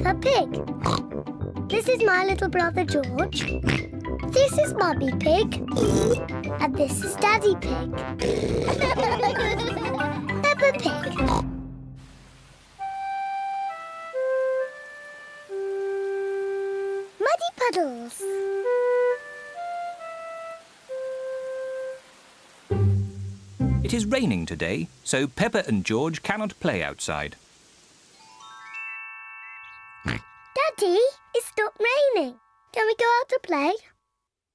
Peppa Pig. This is my little brother George. This is Mummy Pig. And this is Daddy Pig. Peppa Pig. Muddy Puddles. It is raining today, so Peppa and George cannot play outside. Daddy, it stopped raining. Can we go out to play?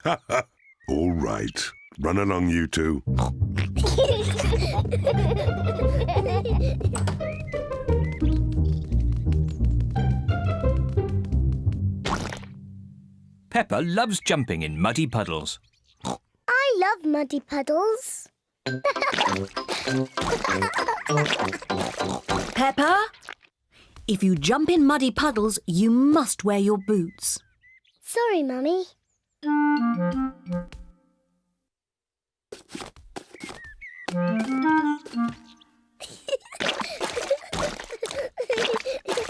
Ha ha! All right. Run along, you two. Peppa loves jumping in muddy puddles. I love muddy puddles. Peppa, if you jump in muddy puddles, you must wear your boots. Sorry, Mummy.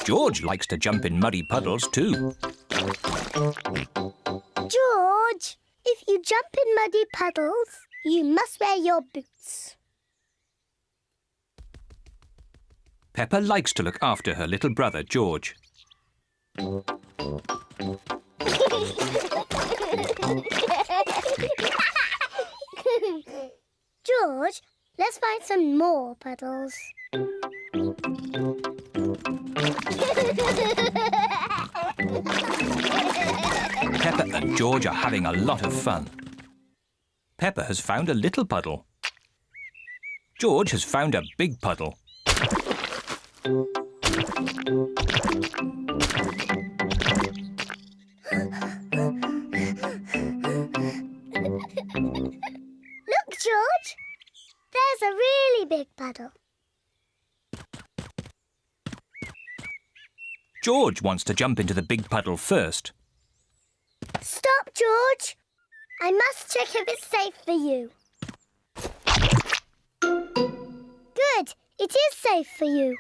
George likes to jump in muddy puddles too. George, if you jump in muddy puddles, you must wear your boots. Peppa likes to look after her little brother George. George, let's find some more puddles. Peppa and George are having a lot of fun. Peppa has found a little puddle. George has found a big puddle. Look, George. There's a really big puddle. George wants to jump into the big puddle first. Stop, George. I must check if it's safe for you. Good. It is safe for you.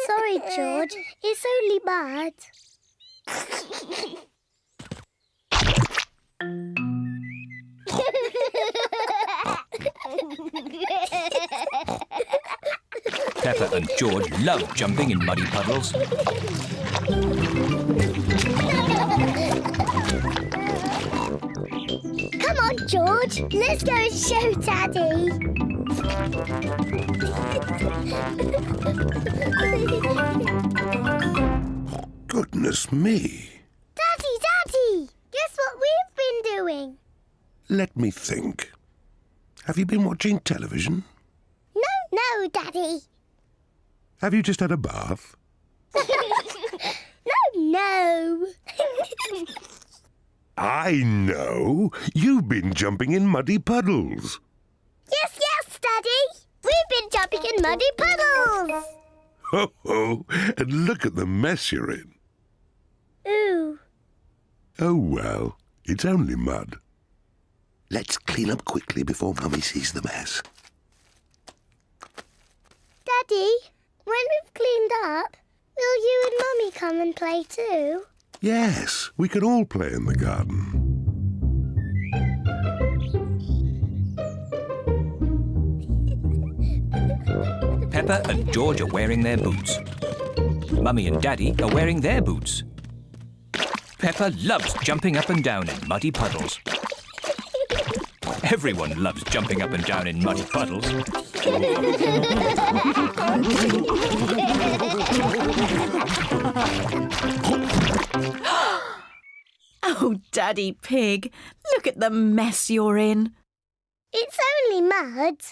Sorry, George. It's only mud. Peppa and George love jumping in muddy puddles. Come on, George. Let's go and show Daddy. Goodness me. Daddy! Guess what we've been doing? Let me think. Have you been watching television? No, Daddy. Have you just had a bath? No. I know. You've been jumping in muddy puddles. Yes, Daddy. We've been jumping in muddy puddles. Ho ho! And look at the mess you're in. Ooh. Oh well, it's only mud. Let's clean up quickly before Mummy sees the mess. Daddy, when we've cleaned up, will you and Mummy come and play too? Yes, we can all play in the garden. Peppa and George are wearing their boots. Mummy and Daddy are wearing their boots. Peppa loves jumping up and down in muddy puddles. Everyone loves jumping up and down in muddy puddles. Oh, Daddy Pig, look at the mess you're in. It's only mud.